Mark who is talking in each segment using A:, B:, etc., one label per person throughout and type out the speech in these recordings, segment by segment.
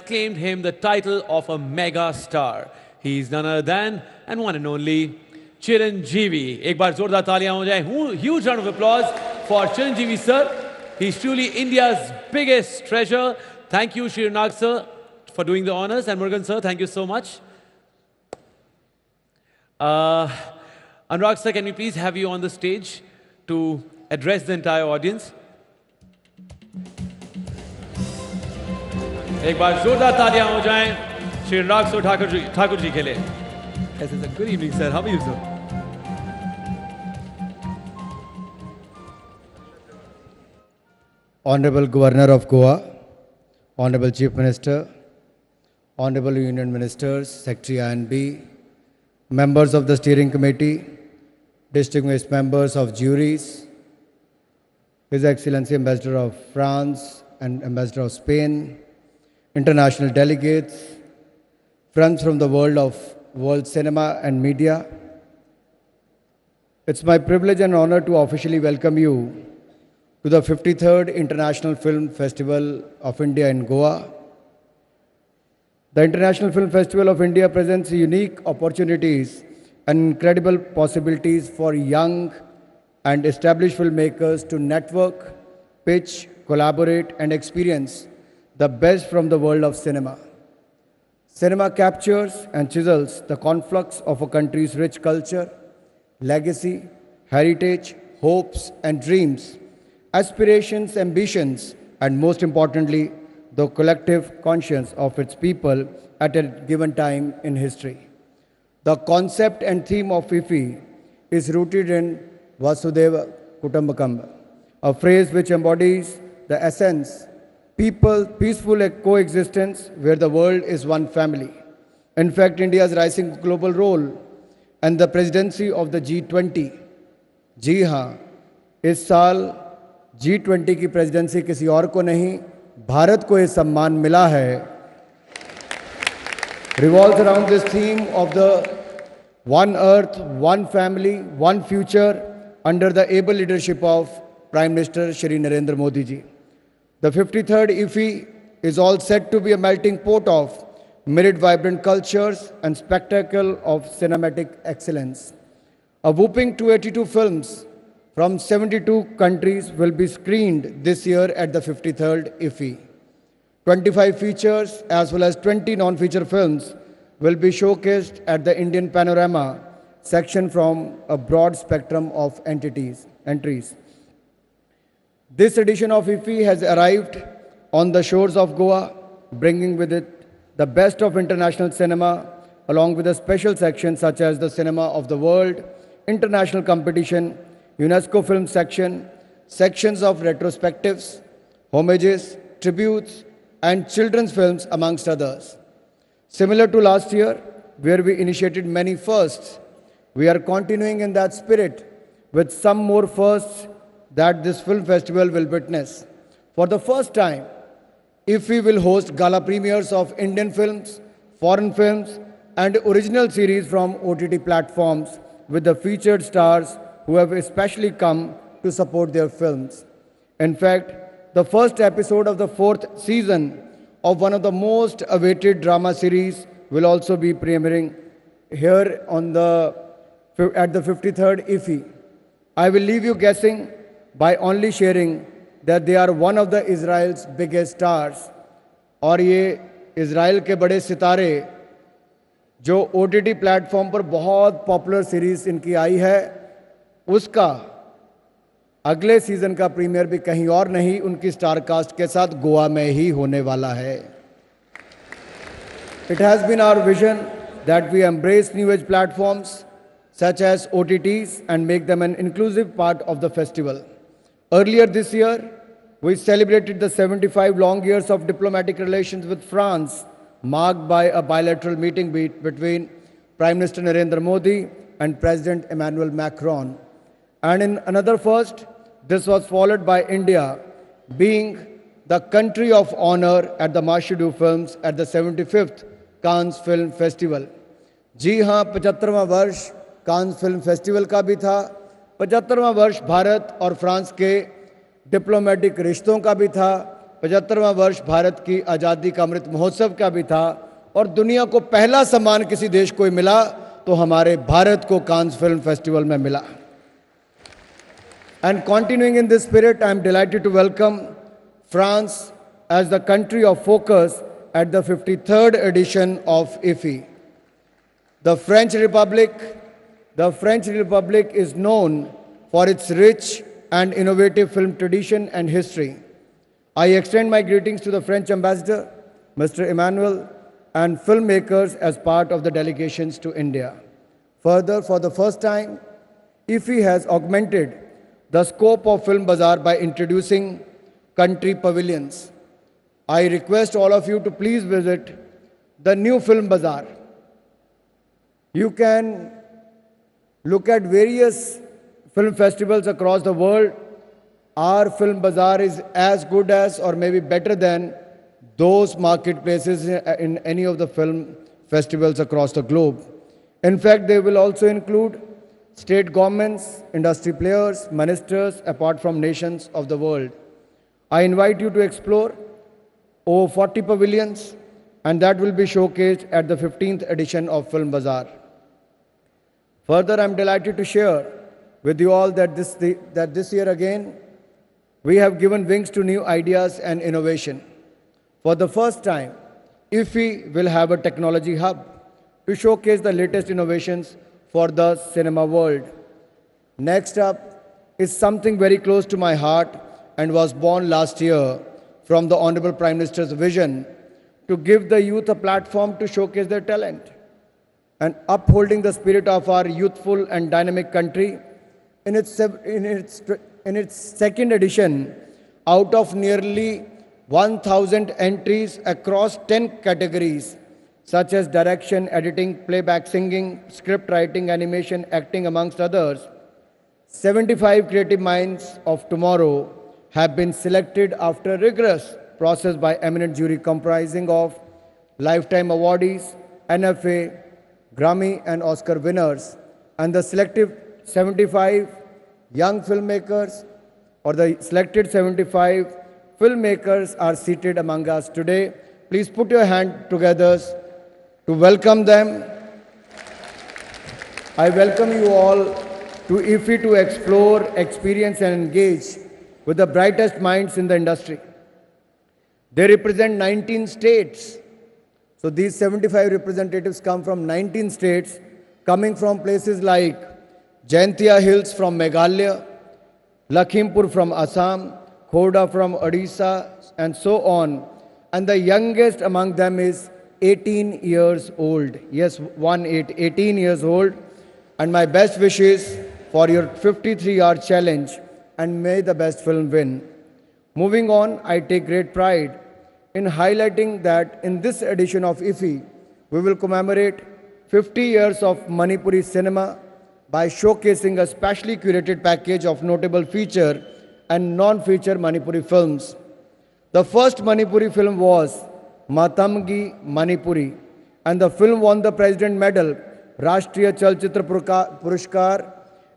A: claimed him the title of a mega star. He is none other than and one and only Chiranjeevi. एक बार जोरदार तालियां हो जाए. Huge round of applause for Chiranjeevi sir. He's truly India's biggest treasure. Thank you, Shri Anurag sir, for doing the honors, and Murugan sir, thank you so much. Anurag sir, can we please have you on the stage to address the entire audience? एक बार जोरदार तालियां हो जाएं श्री अनुराग ठाकुर जी के लिए. Yes, it's a good evening, sir. How are you, sir?
B: Honorable Governor of Goa, Honorable Chief Minister, Honorable Union Ministers, Secretary INB, members of the Steering Committee, distinguished members of juries, His Excellency Ambassador of France and Ambassador of Spain, international delegates, friends from the world of world cinema and media. It's my privilege and honor to officially welcome you to the 53rd International Film Festival of India in Goa. The International Film Festival of India presents unique opportunities and incredible possibilities for young and established filmmakers to network, pitch, collaborate, and experience the best from the world of cinema. Cinema captures and chisels the conflux of a country's rich culture, legacy, heritage, hopes, and dreams, aspirations, ambitions, and most importantly, the collective conscience of its people at a given time in history. The concept and theme of IFFI is rooted in Vasudhaiva Kutumbakam, a phrase which embodies the essence, peaceful coexistence where the world is one family. In fact, India's rising global role and the presidency of the G20, जी हाँ, इस साल G20 की presidency किसी और को नहीं, भारत को ये सम्मान मिला है, revolves around this theme of the one earth, one family, one future under the able leadership of Prime Minister Shri Narendra Modi ji. The 53rd IFFI is all set to be a melting pot of myriad vibrant cultures and spectacle of cinematic excellence. A whopping 282 films from 72 countries will be screened this year at the 53rd IFFI. 25 features as well as 20 non-feature films will be showcased at the Indian Panorama section from a broad spectrum of entries. This edition of IFFI has arrived on the shores of Goa, bringing with it the best of international cinema, along with a special section such as the Cinema of the World, International Competition, UNESCO Film Section, sections of retrospectives, homages, tributes, and children's films, amongst others. Similar to last year, where we initiated many firsts, we are continuing in that spirit with some more firsts that this film festival will witness. For the first time, IFFI will host gala premieres of Indian films, foreign films, and original series from OTT platforms with the featured stars who have especially come to support their films. In fact, the first episode of the 4th season of one of the most awaited drama series will also be premiering here at the 53rd IFFI. I will leave you guessing by only sharing that they are one of the Israel's biggest stars. और ये Israel के बड़े सितारे जो OTT platform पर बहुत popular series इनकी आई है, उसका अगले सीजन का प्रीमियर भी कहीं और नहीं, उनकी स्टार कास्ट के साथ गोवा में ही होने वाला है. It has been our vision that we embrace new age platforms such as OTTs and make them an inclusive part of the festival. Earlier this year, we celebrated the 75 long years of diplomatic relations with France, marked by a bilateral meeting between Prime Minister Narendra Modi and President Emmanuel Macron. And in another first, this was followed by India being the country of honor at the Mashudu Films at the 75th Cannes Film Festival. जी हाँ, 75वां वर्ष Cannes film festival का भी था, 75वां वर्ष भारत और France के diplomatic रिश्तों का भी था, 75वां वर्ष भारत की आज़ादी का अमृत महोत्सव का भी था और दुनिया को पहला सम्मान किसी देश को मिला तो हमारे भारत को कांस फिल्म फेस्टिवल में मिला. And continuing in this spirit, I am delighted to welcome France as the country of focus at the 53rd edition of IFFI. The French Republic is known for its rich and innovative film tradition and history. I extend my greetings to the French ambassador, Mr. Emmanuel, and filmmakers as part of the delegations to India. Further, for the first time, IFFI has augmented the scope of Film Bazaar by introducing country pavilions. I request all of you to please visit the new Film Bazaar. You can look at various film festivals across the world. Our Film Bazaar is as good as or maybe better than those marketplaces in any of the film festivals across the globe. In fact, they will also include state governments, industry players, ministers, apart from nations of the world. I invite you to explore over 40 pavilions, and that will be showcased at the 15th edition of Film Bazaar. Further, I'm delighted to share with you all that this year again, we have given wings to new ideas and innovation. For the first time, IFFI will have a technology hub to showcase the latest innovations for the cinema world. Next up is something very close to my heart and was born last year from the Honorable Prime Minister's vision to give the youth a platform to showcase their talent. And upholding the spirit of our youthful and dynamic country, in its second edition, out of nearly 1,000 entries across 10 categories, such as direction, editing, playback singing, script writing, animation, acting, amongst others, 75 creative minds of tomorrow have been selected after a rigorous process by eminent jury comprising of lifetime awardees, NFA, Grammy and Oscar winners, and the selected 75 young filmmakers or the selected 75 filmmakers are seated among us today. Please put your hand together to welcome them. I welcome you all to IFFI to explore, experience and engage with the brightest minds in the industry. They represent 19 states. So these 75 representatives come from 19 states, coming from places like Jaintia Hills from Meghalaya, Lakhimpur from Assam, Khoda from Odisha, and so on. And the youngest among them is 18 years old. Yes, 18 years old. And my best wishes for your 53-hour challenge, and may the best film win. Moving on, I take great pride in highlighting that in this edition of IFFI, we will commemorate 50 years of Manipuri cinema by showcasing a specially curated package of notable feature and non-feature Manipuri films. The first Manipuri film was Matamgi Manipuri, and the film won the President Medal, Rashtriya Chalchitra Purushkar,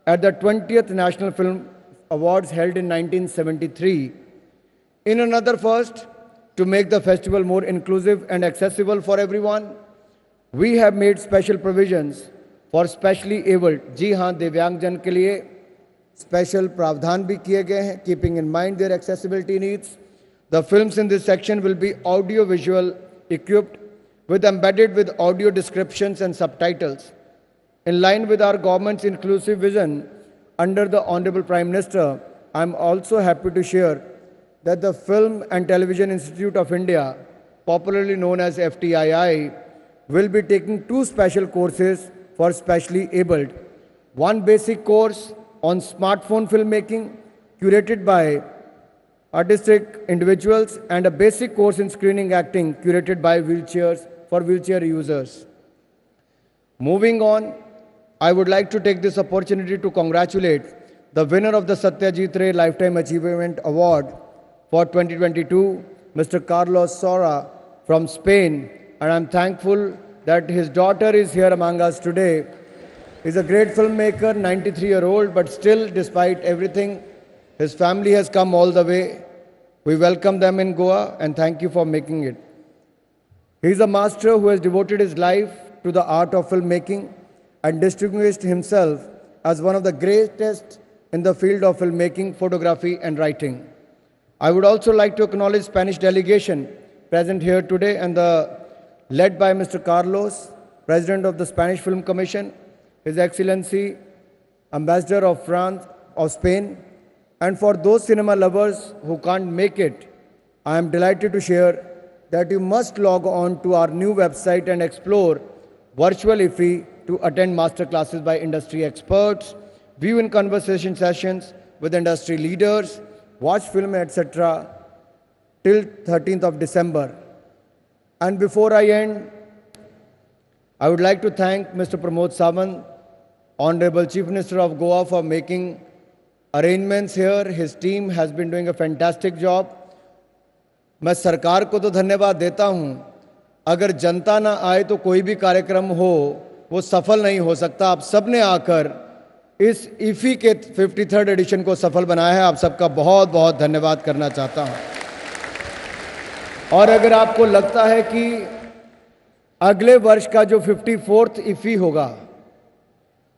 B: at the 20th National Film Awards held in 1973. In another first, to make the festival more inclusive and accessible for everyone, we have made special provisions for specially abled. जी हाँ, दिव्यांगजन के लिए special प्रावधान भी किए गए हैं, keeping in mind their accessibility needs. The films in this section will be audio-visual equipped embedded with audio descriptions and subtitles. In line with our government's inclusive vision under the Honorable Prime Minister, I am also happy to share that the Film and Television Institute of India, popularly known as FTII, will be taking 2 special courses for specially abled. One basic course on smartphone filmmaking, curated by artistic individuals, and a basic course in screening acting, curated by wheelchair users. Moving on, I would like to take this opportunity to congratulate the winner of the Satyajit Ray Lifetime Achievement Award for 2022, Mr. Carlos Sora from Spain, and I'm thankful that his daughter is here among us today. He's a great filmmaker, 93-year-old, but still, despite everything, his family has come all the way We welcome them in Goa and thank you for making it. He is a master who has devoted his life to the art of filmmaking and distinguished himself as one of the greatest in the field of filmmaking, photography, and writing. I would also like to acknowledge Spanish delegation present here today and led by Mr. Carlos, President of the Spanish Film Commission, His Excellency, Ambassador of France, of Spain, and for those cinema lovers who can't make it, I am delighted to share that you must log on to our new website and explore virtual IFI to attend master classes by industry experts, view in conversation sessions with industry leaders, watch film, etc. till 13th of December. And before I end, I would like to thank Mr. Pramod Sawant, Honorable Chief Minister of Goa, for making arrangements here. His team has been doing a fantastic job. मैं सरकार को तो धन्यवाद देता हूं, अगर जनता ना आए तो कोई भी कार्यक्रम हो वो सफल नहीं हो सकता। आप सब ने आकर इस IFI के 53rd एडिशन को सफल बनाया है। आप सबका बहुत बहुत धन्यवाद करना चाहता हूं। और अगर आपको लगता है कि अगले वर्ष का जो 54th IFI होगा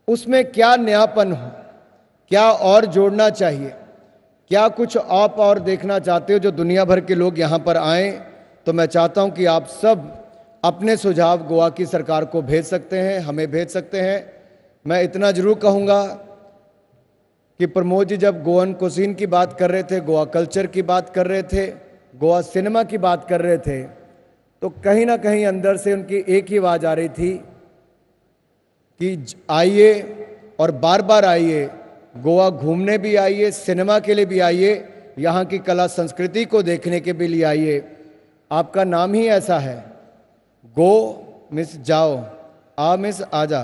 B: उसमें क्या नयापन हो, क्या और जोड़ना चाहिए, क्या कुछ आप और देखना चाहते हो जो दुनिया भर के लोग यहाँ पर आएं, तो मैं चाहता हूं कि आप सब अपने सुझाव गोवा की सरकार को भेज सकते हैं, हमें भेज सकते हैं। मैं इतना जरूर कहूँगा कि प्रमोद जी जब गोवन कुजीन की बात कर रहे थे, गोवा कल्चर की बात कर रहे थे, गोवा सिनेमा की बात कर रहे थे, तो कहीं ना कहीं अंदर से उनकी एक ही आवाज़ आ रही थी कि आइए और बार बार आइए, गोवा घूमने भी आइए, सिनेमा के लिए भी आइए, यहाँ की कला संस्कृति को देखने के भी लिए आइए। आपका नाम ही ऐसा है, गो मिस जाओ, आ मिस आजा,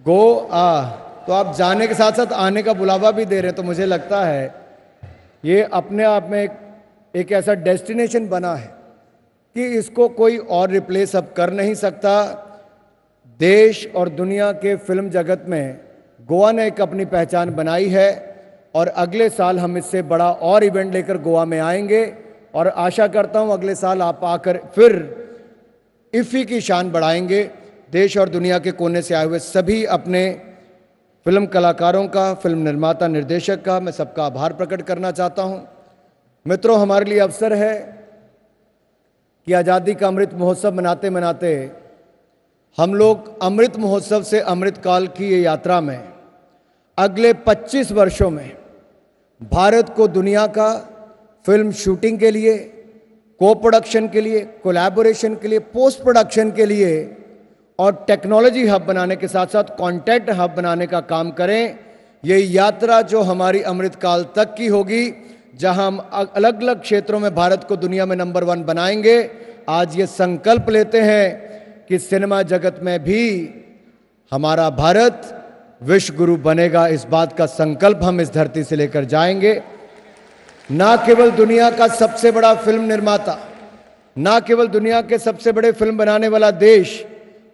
B: गो आ, तो आप जाने के साथ साथ आने का बुलावा भी दे रहे हैं। तो मुझे लगता है ये अपने आप में एक ऐसा डेस्टिनेशन बना है कि इसको कोई और रिप्लेस अब कर नहीं सकता। देश और दुनिया के फिल्म जगत में गोवा ने एक अपनी पहचान बनाई है और अगले साल हम इससे बड़ा और इवेंट लेकर गोवा में आएंगे और आशा करता हूं अगले साल आप आकर फिर IFI की शान बढ़ाएंगे। देश और दुनिया के कोने से आए हुए सभी अपने फिल्म कलाकारों का, फिल्म निर्माता, निर्देशक का मैं सबका आभार प्रकट करना चाहता हूं। मित्रों, हमारे लिए अवसर है कि आज़ादी का अमृत महोत्सव मनाते मनाते हम लोग अमृत महोत्सव से अमृत काल की ये यात्रा में अगले 25 वर्षों में भारत को दुनिया का फिल्म शूटिंग के लिए, को प्रोडक्शन के लिए, कोलैबोरेशन के लिए, पोस्ट प्रोडक्शन के लिए और टेक्नोलॉजी हब बनाने के साथ साथ कंटेंट हब बनाने का काम करें। ये यात्रा जो हमारी अमृत काल तक की होगी, जहां हम अलग अलग क्षेत्रों में भारत को दुनिया में नंबर 1 बनाएंगे। आज ये संकल्प लेते हैं कि सिनेमा जगत में भी हमारा भारत विश्व गुरु बनेगा। इस बात का संकल्प हम इस धरती से लेकर जाएंगे। ना केवल दुनिया का सबसे बड़ा फिल्म निर्माता, ना केवल दुनिया के सबसे बड़े फिल्म बनाने वाला देश,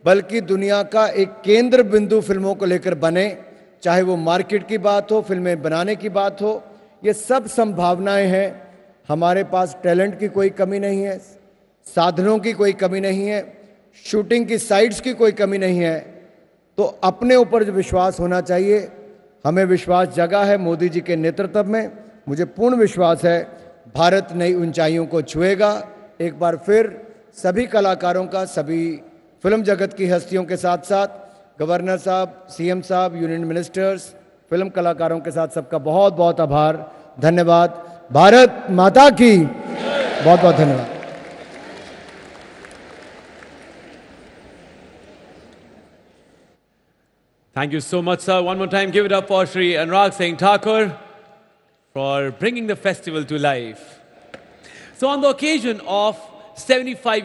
B: बल्कि दुनिया का एक केंद्र बिंदु फिल्मों को लेकर बने। चाहे वो मार्केट की बात हो, फिल्में बनाने की बात हो, ये सब संभावनाएं हैं। हमारे पास टैलेंट की कोई कमी नहीं है, साधनों की कोई कमी नहीं है, शूटिंग की साइट्स की कोई कमी नहीं है। तो अपने ऊपर जो विश्वास होना चाहिए, हमें विश्वास जगा है मोदी जी के नेतृत्व में। मुझे पूर्ण विश्वास है भारत नई ऊंचाइयों को छुएगा। एक बार फिर सभी कलाकारों का, सभी फिल्म जगत की हस्तियों के साथ साथ गवर्नर साहब, CM साहब, यूनियन मिनिस्टर्स, फिल्म कलाकारों के साथ सबका बहुत बहुत आभार, धन्यवाद। भारत माता की बहुत बहुत धन्यवाद।
A: Thank you so much, sir. One more time, give it up for Shri Anurag Singh Thakur for bringing the festival to life. So on the occasion of 75 years